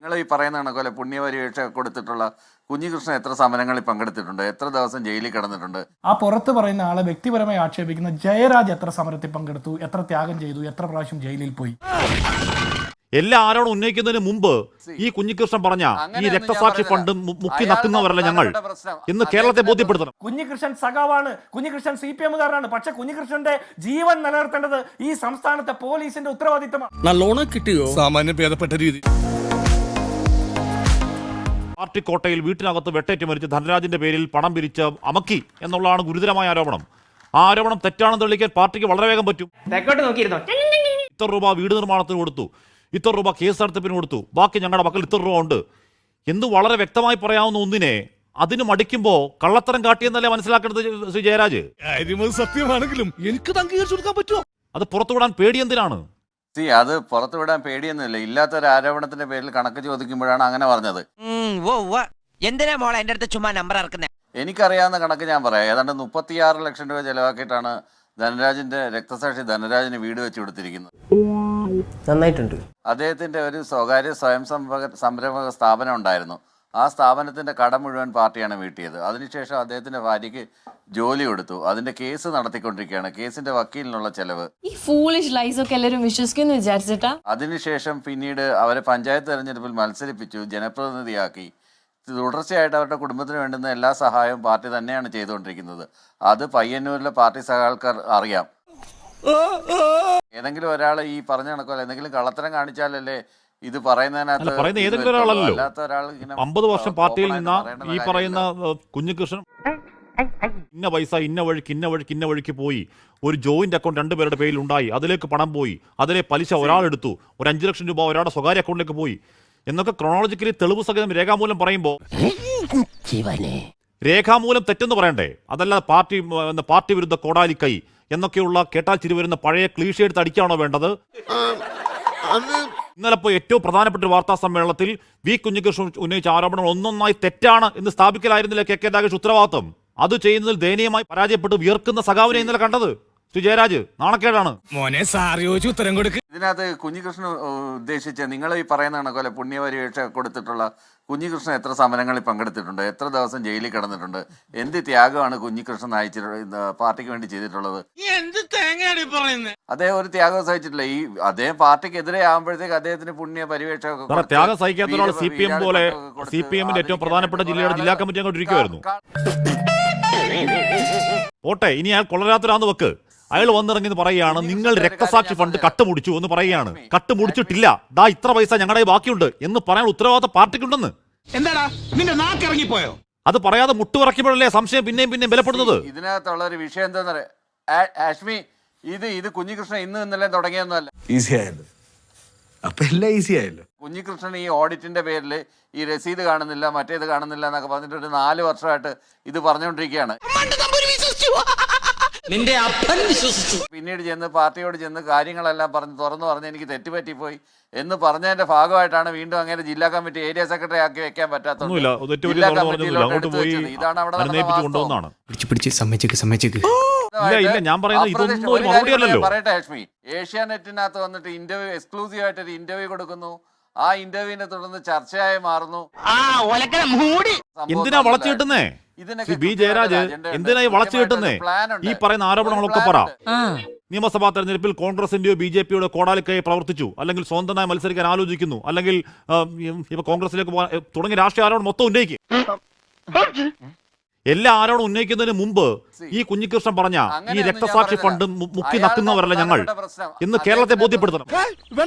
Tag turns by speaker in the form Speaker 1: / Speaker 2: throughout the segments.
Speaker 1: നിങ്ങൾ ഈ പറയുന്ന കണക്കോലെ പുണ്യപരീക്ഷ കൊടുത്തിട്ടുള്ള കുഞ്ഞികൃഷ്ണൻ എത്ര സമരങ്ങളിൽ പങ്കെടുത്തിട്ടുണ്ട്, എത്ര ദിവസം ജയിലിൽ കിടന്നിട്ടുണ്ട്?
Speaker 2: ആ പുറത്ത് പറയുന്ന ആളെ വ്യക്തിപരമായി ആക്ഷേപിക്കുന്ന ജയരാജ് എത്ര സമരത്തിൽ പങ്കെടുത്തു, എത്ര ത്യാഗം ചെയ്തു, എത്ര പ്രാവശ്യം ജയിലിൽ പോയി?
Speaker 3: എല്ലാ ആരോടും ഉന്നയിക്കുന്നതിന് മുമ്പ് ഈ കുഞ്ഞികൃഷ്ണൻ പറഞ്ഞ ഈ രക്തസാക്ഷി ഫണ്ട് മുക്കി നക്കുന്നവരല്ല ഞങ്ങൾ എന്ന് കേരളത്തെ ബോധ്യപ്പെടുത്തണം.
Speaker 2: കുഞ്ഞികൃഷ്ണൻ സഖാവാണ്, കുഞ്ഞികൃഷ്ണൻ CPM-കാരനാണ്. പക്ഷെ കുഞ്ഞികൃഷ്ണന്റെ ജീവൻ നിലനിർത്തേണ്ടത് ഈ സംസ്ഥാനത്തെ പോലീസിന്റെ ഉത്തരവാദിത്തമാണ്.
Speaker 4: നല്ലോണം കിട്ടിയോ? സാമാന്യം ഭേദപ്പെട്ട രീതി.
Speaker 3: പാർട്ടി കോട്ടയിൽ വീട്ടിനകത്ത് വെട്ടേറ്റ് മരിച്ച് ധനരാജിന്റെ പേരിൽ പണം പിരിച്ച് അമക്കി എന്നുള്ളതാണ് ഗുരുതരമായ ആരോപണം. ആ ആരോപണം തെറ്റാണെന്ന് തെളിയിക്കാൻ പാർട്ടിക്ക് വളരെ വേഗം പറ്റും. ഇത്ര രൂപ വീട് നിർമ്മാണത്തിന് കൊടുത്തു, ഇത്ര രൂപ കേസ് നടത്തിപ്പിന് കൊടുത്തു, ബാക്കി ഞങ്ങളുടെ മക്കൾ ഇത്ര രൂപ ഉണ്ട് എന്ന് വളരെ വ്യക്തമായി പറയാവുന്ന ഒന്നിനെ അതിന് മടിക്കുമ്പോൾ കള്ളത്തരം കാട്ടിയെന്നല്ലേ മനസ്സിലാക്കേണ്ടത് ശ്രീ ജയരാജ്?
Speaker 4: സത്യമാണെങ്കിലും എനിക്ക് അംഗീകരിച്ചു കൊടുക്കാൻ പറ്റുമോ?
Speaker 3: അത് പുറത്തുവിടാൻ പേടി എന്തിനാണ്?
Speaker 1: അത് പുറത്തുവിടാൻ പേടിയൊന്നുമില്ല. ഇല്ലാത്തൊരു ആരോപണത്തിന്റെ പേരിൽ കണക്ക് ചോദിക്കുമ്പോഴാണ് അങ്ങനെ പറഞ്ഞത്.
Speaker 5: എന്തിനാ മോളെ എന്റെ അടുത്ത് ചുമ്മാ നമ്പർ ഇറക്കുന്നത്?
Speaker 1: എനിക്കറിയാവുന്ന കണക്ക് ഞാൻ പറയാം. ഏതാണ്ട് 36 ലക്ഷം രൂപ ചെലവാക്കിയിട്ടാണ് ധനരാജിന്റെ രക്തസാക്ഷി ധനരാജിന് വീട് വെച്ച് കൊടുത്തിരിക്കുന്നത്.
Speaker 5: നന്നായിട്ടുണ്ട്.
Speaker 1: അദ്ദേഹത്തിന്റെ ഒരു സ്വകാര്യ സ്വയം സംരംഭക സ്ഥാപനം ഉണ്ടായിരുന്നു. ആ സ്ഥാപനത്തിന്റെ കടം മുഴുവൻ പാർട്ടിയാണ് വീട്ടിയത്. അതിനുശേഷം അദ്ദേഹത്തിന്റെ ഭാര്യയ്ക്ക് ജോലി കൊടുത്തു. അതിന്റെ കേസ് നടത്തിക്കൊണ്ടിരിക്കുകയാണ്. കേസിന്റെ വക്കീലിനുള്ള ചെലവ്.
Speaker 6: ഈ ഫൂളിഷ് ലൈസ് ഒക്കെ എല്ലാവരും വിശ്വസിക്കുന്നു വിചാരിച്ചിട്ടാ?
Speaker 1: അതിനുശേഷം പിന്നീട് അവരെ പഞ്ചായത്ത് തെരഞ്ഞെടുപ്പിൽ മത്സരിപ്പിച്ചു, ജനപ്രതിനിധിയാക്കി. തുടർച്ചയായിട്ട് അവരുടെ കുടുംബത്തിന് വേണ്ടുന്ന എല്ലാ സഹായവും പാർട്ടി തന്നെയാണ് ചെയ്തുകൊണ്ടിരിക്കുന്നത്. അത് പയ്യന്നൂരിലെ പാർട്ടി സഹാൾക്കാർ അറിയാം. ഏതെങ്കിലും ഒരാൾ ഈ പറഞ്ഞ കണക്കോ എന്തെങ്കിലും കള്ളത്തരം കാണിച്ചാലല്ലേ ഇത് പറയുന്നതിനകത്ത്
Speaker 3: 50 വർഷം പാർട്ടിയിൽ നിന്ന ഈ പറയുന്ന കുഞ്ഞികൃഷ്ണൻ ഇന്ന പൈസ ഇന്ന വഴിക്ക് പോയി, ഒരു ജോയിന്റ് അക്കൗണ്ട് 2 പേരുടെ പേരിൽ ഉണ്ടായി, അതിലേക്ക് പണം പോയി, അതിലെ പലിശ ഒരാളെടുത്തു, ഒരു 5 ലക്ഷം രൂപ ഒരാളുടെ സ്വകാര്യ അക്കൗണ്ടിലേക്ക് പോയി എന്നൊക്കെ ക്രോണോളജിക്കലി തെളിവ് സഹിതം രേഖാമൂലം പറയുമ്പോൾ രേഖാമൂലം തെറ്റെന്ന് പറയണ്ടേ? അതല്ല പാർട്ടി വിരുദ്ധ കോടാലിക്കൈ എന്നൊക്കെയുള്ള കേട്ടാൽ ചിരി വരുന്ന പഴയ ക്ലീഷ എടുത്ത് അടിക്കാണോ വേണ്ടത്? ഇന്നലെ ഇപ്പോൾ ഏറ്റവും പ്രധാനപ്പെട്ട വാർത്താ സമ്മേളനത്തിൽ വി കുഞ്ഞികൃഷ്ണൻ ഉന്നയിച്ച ആരോപണങ്ങൾ ഒന്നൊന്നായി തെറ്റാണ് എന്ന് സ്ഥാപിക്കലായിരുന്നില്ല KK രാഗേഷ് ഉത്തരവാദിത്വം. അത് ചെയ്യുന്നതിൽ ദയനീയമായി പരാജയപ്പെട്ട് വിയർക്കുന്ന സഖാവിനെ ഇന്നലെ കണ്ടത് ശ്രീ ജയരാജ്. നാണക്കേടാണ്.
Speaker 1: ഇതിനകത്ത് കുഞ്ഞികൃഷ്ണൻ ഉദ്ദേശിച്ച നിങ്ങൾ ഈ പറയുന്ന കണക്കോലെ പുണ്യപരീക്ഷ കൊടുത്തിട്ടുള്ള കുഞ്ഞികൃഷ്ണൻ എത്ര സമരങ്ങളിൽ പങ്കെടുത്തിട്ടുണ്ട്, എത്ര ദിവസം ജയിലിൽ കിടന്നിട്ടുണ്ട്, എന്ത് ത്യാഗമാണ് കുഞ്ഞികൃഷ്ണൻ പാർട്ടിക്ക് വേണ്ടി ചെയ്തിട്ടുള്ളത്? അദ്ദേഹം ഒരു ത്യാഗം സഹിച്ചിട്ടില്ല. ഈ അദ്ദേഹം പാർട്ടിക്കെതിരെ ആകുമ്പോഴത്തേക്ക് അദ്ദേഹത്തിന് പുണ്യപരിവേക്ഷ
Speaker 3: ത്യാഗം സഹിക്കാത്ത ഒരാൾ CPM പോലെ CPM-ന്റെ ഏറ്റവും പ്രധാനപ്പെട്ട ജില്ലാ കമ്മിറ്റി അങ്ങോട്ട് ഇരിക്കുമായിരുന്നു. പോട്ടെ, ഇനി അയാൾ കൊള്ളരാത്തരാന്ന് വെക്ക്. അയാൾ വന്നിറങ്ങി പറയുകയാണ് നിങ്ങൾ രക്തസാക്ഷി ഫണ്ട് കട്ടുമുടിച്ചു എന്ന് പറയുകയാണ്. കട്ടുമുടിച്ചിട്ടില്ല, ദാ ഇത്ര പൈസ ഞങ്ങളുടെ ബാക്കിയുണ്ട് എന്ന് പറയാൻ ഉത്തരവാദിത്ത പാർട്ടിക്കുണ്ടെന്ന്.
Speaker 4: എന്താടാ നിന്റെ നാക്ക് ഇറങ്ങിപ്പോയോ?
Speaker 3: അത് പറയാതെ മുട്ടുവിറക്കുമ്പോഴല്ലേ സംശയം പിന്നെയും ബലപ്പെടുന്നത്.
Speaker 1: ഇതിനകത്തുള്ള ഒരു വിഷയം എന്താ ആഷ്മി, ഇത് കുഞ്ഞികൃഷ്ണൻ ഇന്ന് ഇന്നലെ തുടങ്ങിയൊന്നുമല്ല.
Speaker 7: ഈസി ആയല്ലോ, അപ്പൊ എല്ലാം ഈസി ആയല്ലോ.
Speaker 1: കുഞ്ഞികൃഷ്ണൻ ഈ ഓഡിറ്റിന്റെ പേരിൽ ഈ രസീത് കാണുന്നില്ല, മറ്റേത് കാണുന്നില്ല എന്നൊക്കെ പറഞ്ഞിട്ട് ഒരു 4 വർഷമായിട്ട് ഇത് പറഞ്ഞുകൊണ്ടിരിക്കുകയാണ്.
Speaker 5: നിന്റെ അപ്പൻ വിശ്വസിച്ചു.
Speaker 1: പിന്നീട് പാർട്ടിയോട് ചെന്ന് കാര്യങ്ങളെല്ലാം തുറന്നു പറഞ്ഞ് എനിക്ക് തെറ്റുപറ്റിപ്പോയി എന്ന് പറഞ്ഞതിന്റെ ഭാഗമായിട്ടാണ് വീണ്ടും അങ്ങനെ ജില്ലാ കമ്മിറ്റി ഏരിയ സെക്രട്ടറി ആക്കി വെക്കാൻ പറ്റാത്തത്. ഇതാണ് അവിടെ പറയട്ടെ ഹാഷ്മി, ഏഷ്യാനെറ്റിനകത്ത് വന്നിട്ട് ഇന്റർവ്യൂ എക്സ്ക്ലൂസീവ് ആയിട്ട് ഒരു ഇന്റർവ്യൂ കൊടുക്കുന്നു. ആ ഇന്റർവ്യൂവിനെ തുടർന്ന് ചർച്ചയായി മാറുന്നു.
Speaker 3: എന്തിനാ വളച്ചു കിട്ടുന്നേ ബി ജയരാജ്? എന്തിനായി വളച്ചു കിട്ടുന്നേ? ഈ പറയുന്ന ആരോപണങ്ങളൊക്കെ പറ. നിയമസഭാ തെരഞ്ഞെടുപ്പിൽ കോൺഗ്രസിന്റെയോ BJP-യുടെ കോടാലിക്കായി പ്രവർത്തിച്ചു, അല്ലെങ്കിൽ സ്വന്തമായി മത്സരിക്കാൻ ആലോചിക്കുന്നു, അല്ലെങ്കിൽ കോൺഗ്രസിലേക്ക് തുടങ്ങിയ രാഷ്ട്രീയ ആരോപണം മൊത്തം ഉന്നയിക്കും. എല്ലാ ആരോടും ഉന്നയിക്കുന്നതിന് മുമ്പ് ഈ കുഞ്ഞികൃഷ്ണൻ പറഞ്ഞ ഈ രക്തസാക്ഷി ഫണ്ട് മുക്കി നക്കുന്നവരല്ല ഞങ്ങൾ എന്ന് കേരളത്തെ ബോധ്യപ്പെടുത്തണം.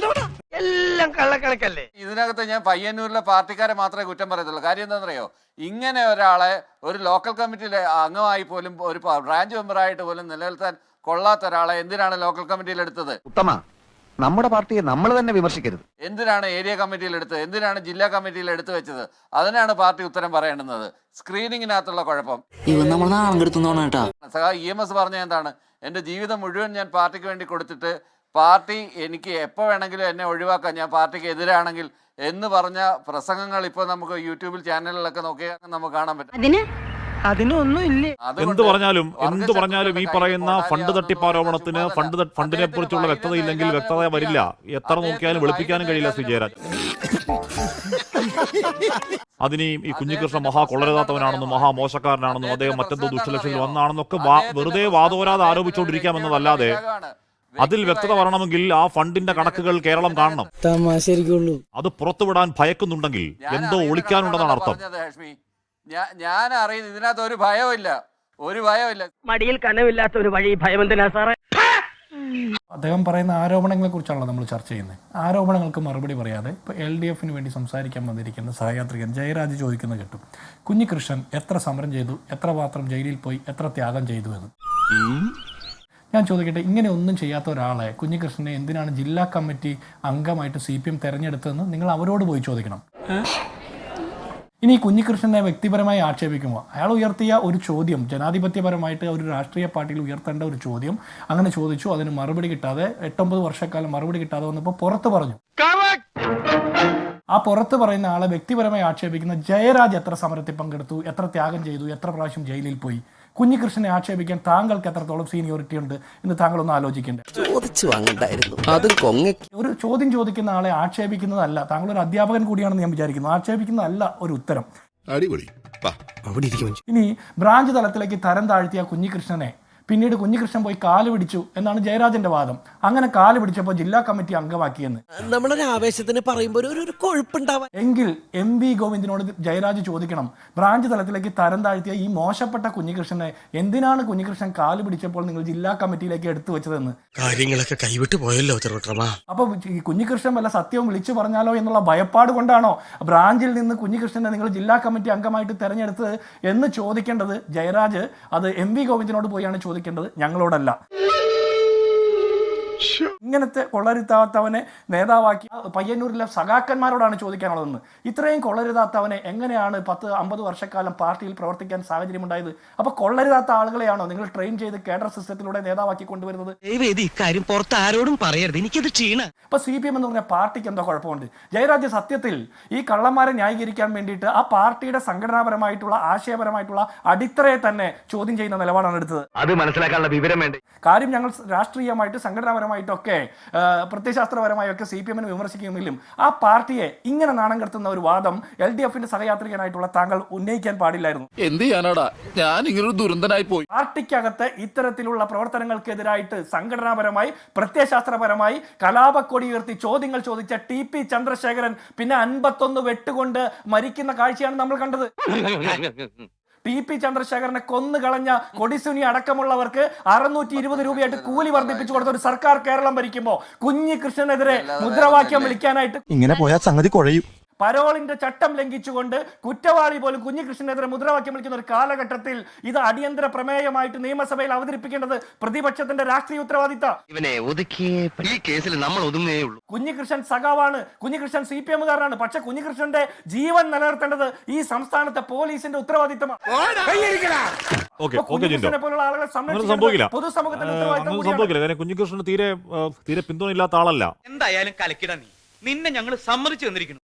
Speaker 5: എല്ലാം കള്ളക്കണക്കല്ലേ?
Speaker 1: ഇതിനകത്ത് ഞാൻ പയ്യന്നൂരിലെ പാർട്ടിക്കാരെ മാത്രമേ കുറ്റം പറയത്തുള്ളൂ. കാര്യം എന്താണെന്നറിയോ, ഇങ്ങനെ ഒരാളെ ഒരു ലോക്കൽ കമ്മിറ്റിയിലെ അംഗമായി പോലും ഒരു ബ്രാഞ്ച് മെമ്പറായിട്ട് പോലും നിലനിർത്താൻ കൊള്ളാത്ത ഒരാളെ എന്തിനാണ് ലോക്കൽ കമ്മിറ്റിയിൽ എടുത്തത്?
Speaker 8: ഉത്തമ, നമ്മുടെ പാർട്ടിയെ നമ്മൾ തന്നെ വിമർശിക്കരുത്.
Speaker 1: എന്തിനാണ് ഏരിയ കമ്മിറ്റിയിൽ എടുത്തത്? എന്തിനാണ് ജില്ലാ കമ്മിറ്റിയിൽ എടുത്തു വെച്ചത്? അതിനാണ് പാർട്ടി ഉത്തരം പറയേണ്ടുന്നത്. സ്ക്രീനിങ്ങിനകത്തുള്ള കുഴപ്പം EMS പറഞ്ഞ എന്താണ്, എൻ്റെ ജീവിതം മുഴുവൻ ഞാൻ പാർട്ടിക്ക് വേണ്ടി കൊടുത്തിട്ട് പാർട്ടി എനിക്ക് എപ്പോൾ വേണമെങ്കിലും എന്നെ ഒഴിവാക്കാം, ഞാൻ പാർട്ടിക്ക് എതിരാണെങ്കിൽ എന്ന് പറഞ്ഞ പ്രസംഗങ്ങൾ ഇപ്പോൾ നമുക്ക് യൂട്യൂബിൽ ചാനലിലൊക്കെ നോക്കിയാൽ നമുക്ക് കാണാൻ പറ്റും.
Speaker 5: അതിനൊന്നും ഇല്ലേ?
Speaker 1: അതുകൊണ്ട്
Speaker 3: എന്ത് പറഞ്ഞാലും ഈ പറയുന്ന ഫണ്ട് തട്ടിപ്പാരോപണത്തിന് ഫണ്ടിനെ കുറിച്ചുള്ള വ്യക്തതയില്ലെങ്കിൽ വ്യക്തത വരില്ല. എത്ര നോക്കിയാലും വെളുപ്പിക്കാനും കഴിയില്ല ശ്രീ ജയരാജ്. അതിന് ഈ കുഞ്ഞികൃഷ്ണൻ മഹാ കൊള്ളരുതാത്തവനാണെന്നും മഹാ മോശക്കാരനാണെന്നും അദ്ദേഹം മറ്റെന്തോ ദുഷ്ടലക്ഷ്യത്തിൽ വന്നാണെന്നൊക്കെ വെറുതെ വാദോരാതെ ആരോപിച്ചുകൊണ്ടിരിക്കാമെന്നതല്ലാതെ അതിൽ വ്യക്തത വരണമെങ്കിൽ ആ ഫണ്ടിന്റെ കണക്കുകൾ കേരളം കാണണം. അത് പുറത്തുവിടാൻ ഭയക്കുന്നുണ്ടെങ്കിൽ എന്തോ ഒളിക്കാനുണ്ടെന്നാണ് അർത്ഥം.
Speaker 1: ഞാൻ അറിയുന്നു, ഇതിനകത്ത് ഒരു ഭയമില്ല.
Speaker 5: മടിയിൽ കനവില്ലാത്ത ഒരു വഴി ഭയമെന്തിനാ സാറേ?
Speaker 2: അദ്ദേഹം പറയുന്ന ആരോപണങ്ങളെ കുറിച്ചാണല്ലോ നമ്മൾ ചർച്ച ചെയ്യുന്നത്. ആരോപണങ്ങൾക്ക് മറുപടി പറയാതെ ഇപ്പോൾ LDF വേണ്ടി സംസാരിക്കാൻ വന്നിരിക്കുന്ന സഹയാത്രികൻ ജയരാജ് ചോദിക്കുന്നത് കേട്ടു, കുഞ്ഞികൃഷ്ണൻ എത്ര സമരം ചെയ്തു, എത്ര മാത്രം ജയിലിൽ പോയി, എത്ര ത്യാഗം ചെയ്തു എന്ന്. ഞാൻ ചോദിക്കട്ടെ, ഇങ്ങനെ ഒന്നും ചെയ്യാത്ത ഒരാളെ കുഞ്ഞികൃഷ്ണനെ എന്തിനാണ് ജില്ലാ കമ്മിറ്റി അംഗമായിട്ട് CPM തെരഞ്ഞെടുത്തതെന്ന് നിങ്ങൾ അവരോട് പോയി ചോദിക്കണം. ഇനി കുഞ്ഞികൃഷ്ണനെ വ്യക്തിപരമായി ആക്ഷേപിക്കുമ്പോൾ അയാൾ ഉയർത്തിയ ഒരു ചോദ്യം, ജനാധിപത്യപരമായിട്ട് ഒരു രാഷ്ട്രീയ പാർട്ടിയിൽ ഉയർത്തേണ്ട ഒരു ചോദ്യം, അങ്ങനെ ചോദിച്ചു, അതിന് മറുപടി കിട്ടാതെ 8-9 വർഷക്കാലം മറുപടി കിട്ടാതെ വന്നപ്പോൾ പുറത്ത് പറഞ്ഞു. ആ പുറത്ത് പറയുന്ന ആളെ വ്യക്തിപരമായി ആക്ഷേപിക്കുന്ന ജയരാജ് എത്ര സമരത്തിൽ പങ്കെടുത്തു, എത്ര ത്യാഗം ചെയ്തു, എത്ര പ്രാവശ്യം ജയിലിൽ പോയി, കുഞ്ഞികൃഷ്ണനെ ആക്ഷേപിക്കാൻ താങ്കൾക്ക് എത്രത്തോളം സീനിയോറിറ്റി ഉണ്ട് എന്ന് താങ്കളൊന്ന് ആലോചിക്കേണ്ടത്. ഒരു ചോദ്യം ചോദിക്കുന്ന ആളെ ആക്ഷേപിക്കുന്നതല്ല, താങ്കൾ ഒരു അധ്യാപകൻ കൂടിയാണെന്ന് ഞാൻ വിചാരിക്കുന്നു, ആക്ഷേപിക്കുന്നതല്ല ഒരു ഉത്തരം. ഇനി ബ്രാഞ്ച് തലത്തിലേക്ക് തരം താഴ്ത്തിയ കുഞ്ഞികൃഷ്ണനെ പിന്നീട് കുഞ്ഞികൃഷ്ണൻ പോയി കാല് പിടിച്ചു എന്നാണ് ജയരാജന്റെ വാദം. അങ്ങനെ കാല് പിടിച്ചപ്പോൾ ജില്ലാ കമ്മിറ്റി അംഗമാക്കിയെന്ന്
Speaker 4: നമ്മളൊരു ആവേശത്തിന് പറയുമ്പോൾ ഒരു കൊഴുപ്പുണ്ടാവാൻ.
Speaker 2: എങ്കിൽ MV ഗോവിന്ദനോട് ജയരാജ് ചോദിക്കണം, ബ്രാഞ്ച് തലത്തിലേക്ക് തരം താഴ്ത്തിയ ഈ മോശപ്പെട്ട കുഞ്ഞികൃഷ്ണനെ എന്തിനാണ് കുഞ്ഞികൃഷ്ണൻ കാല് പിടിച്ചപ്പോൾ നിങ്ങൾ ജില്ലാ കമ്മിറ്റിയിലേക്ക് എടുത്തു വെച്ചതെന്ന്.
Speaker 4: കാര്യങ്ങളൊക്കെ കൈവിട്ട് പോയല്ലോ.
Speaker 2: അപ്പൊ ഈ കുഞ്ഞികൃഷ്ണൻ വല്ല സത്യവും വിളിച്ചു പറഞ്ഞാലോ എന്നുള്ള ഭയപ്പാട് കൊണ്ടാണോ ബ്രാഞ്ചിൽ നിന്ന് കുഞ്ഞികൃഷ്ണനെ നിങ്ങൾ ജില്ലാ കമ്മിറ്റി അംഗമായിട്ട് തെരഞ്ഞെടുത്തത് എന്ന് ചോദിക്കേണ്ടത് ജയരാജ് അത് MV ഗോവിന്ദനോട് പോയാണ് ചോദിക്കേണ്ടത്, ഞങ്ങളോടല്ല. ഇങ്ങനത്തെ കൊള്ളരുതാത്തവനെ നേതാവാക്കി പയ്യന്നൂരിലെ സഖാക്കന്മാരോടാണ് ചോദിക്കാനുള്ളതെന്ന്. ഇത്രയും കൊള്ളരുതാത്തവനെ എങ്ങനെയാണ് 10-50 വർഷക്കാലം പാർട്ടിയിൽ പ്രവർത്തിക്കാൻ സാഹചര്യമുണ്ടായത്? അപ്പൊ കൊള്ളരുതാത്ത ആളുകളെയാണോ നിങ്ങൾ ട്രെയിൻ ചെയ്ത് കേഡർ സിസ്റ്റത്തിലൂടെ നേതാവാക്കി കൊണ്ടുവരുന്നത്?
Speaker 5: ഇക്കാര്യം പുറത്ത് ആരോടും പറയരുത്, എനിക്കത് ക്ഷീണ.
Speaker 2: ഇപ്പൊ CPM എന്ന് പറഞ്ഞ പാർട്ടിക്ക് എന്തോ കുഴപ്പമുണ്ട്? ജയരാജ് സത്യത്തിൽ ഈ കള്ളന്മാരെ ന്യായീകരിക്കാൻ വേണ്ടിയിട്ട് ആ പാർട്ടിയുടെ സംഘടനാപരമായിട്ടുള്ള ആശയപരമായിട്ടുള്ള അടിത്തറയെ തന്നെ ചോദ്യം ചെയ്യുന്ന നിലപാടാണ് എടുത്തത്.
Speaker 8: അത് മനസ്സിലാക്കാനുള്ള വിവരം വേണ്ടേ?
Speaker 2: കാര്യം ഞങ്ങൾ രാഷ്ട്രീയമായിട്ട് സംഘടനാപരമായിട്ടൊക്കെ പ്രത്യയശാസ്ത്രപരമായൊക്കെ CPM വിമർശിക്കുമെങ്കിലും ആ പാർട്ടിയെ ഇങ്ങനെ നാണം കെടുത്തുന്ന ഒരു വാദം LDF സഹയാത്രികനായിട്ടുള്ള താങ്കൾ ഉന്നയിക്കാൻ പാടില്ലായിരുന്നു.
Speaker 4: എന്ത് ചെയ്യാനാടാ, ഞാൻ ഇങ്ങനൊരു ദുരന്തനായി പോയി.
Speaker 2: പാർട്ടിക്കകത്ത് ഇത്തരത്തിലുള്ള പ്രവർത്തനങ്ങൾക്കെതിരായിട്ട് സംഘടനാപരമായി പ്രത്യയശാസ്ത്രപരമായി കലാപക്കൊടി ഉയർത്തി ചോദ്യങ്ങൾ ചോദിച്ച TP ചന്ദ്രശേഖരൻ പിന്നെ 51 വെട്ടുകൊണ്ട് മരിക്കുന്ന കാഴ്ചയാണ് നമ്മൾ കണ്ടത്. TP ചന്ദ്രശേഖരനെ കൊന്നുകളഞ്ഞ കൊടിസുനി അടക്കമുള്ളവർക്ക് 620 രൂപയായിട്ട് കൂലി വർദ്ധിപ്പിച്ചു കൊടുത്ത ഒരു സർക്കാർ കേരളം ഭരിക്കുമ്പോൾ കുഞ്ഞികൃഷ്ണനെതിരെ മുദ്രാവാക്യം വിളിക്കാനായിട്ട്
Speaker 8: ഇങ്ങനെ പോയാൽ സംഗതി കുഴയും.
Speaker 2: പരോളിന്റെ ചട്ടം ലംഘിച്ചുകൊണ്ട് കുറ്റവാളി പോലും കുഞ്ഞികൃഷ്ണനെതിരെ മുദ്രാവാക്യം വിളിക്കുന്ന ഒരു കാലഘട്ടത്തിൽ ഇത് അടിയന്തര പ്രമേയമായിട്ട് നിയമസഭയിൽ അവതരിപ്പിക്കേണ്ടത് പ്രതിപക്ഷത്തിന്റെ രാഷ്ട്രീയ ഉത്തരവാദിത്തം.
Speaker 8: ഇവനെ ഒതുക്കിയേ ഈ കേസിൽ നമ്മൾ ഒതുങ്ങേ ഉള്ളൂ.
Speaker 2: കുഞ്ഞികൃഷ്ണൻ സഖാവാണ്, കുഞ്ഞികൃഷ്ണൻ CPM-കാരനാണ്. പക്ഷെ കുഞ്ഞികൃഷ്ണന്റെ ജീവൻ നിലനിർത്തേണ്ടത് ഈ സംസ്ഥാനത്തെ പോലീസിന്റെ ഉത്തരവാദിത്തമാണ്. കുഞ്ഞികൃഷ്ണനെ പോലുള്ള ആളുകളെ സംരക്ഷിക്കുന്നത് പൊതുസമൂഹത്തിന്റെ ഉത്തരവാദിത്തം.
Speaker 3: കുഞ്ഞികൃഷ്ണന് തീരെ പിന്തുണയില്ലാത്ത ആളല്ല.
Speaker 9: എന്തായാലും കലക്കിട, നിന്നെ ഞങ്ങൾ സമ്മതിച്ചു തന്നിരിക്കുന്നു.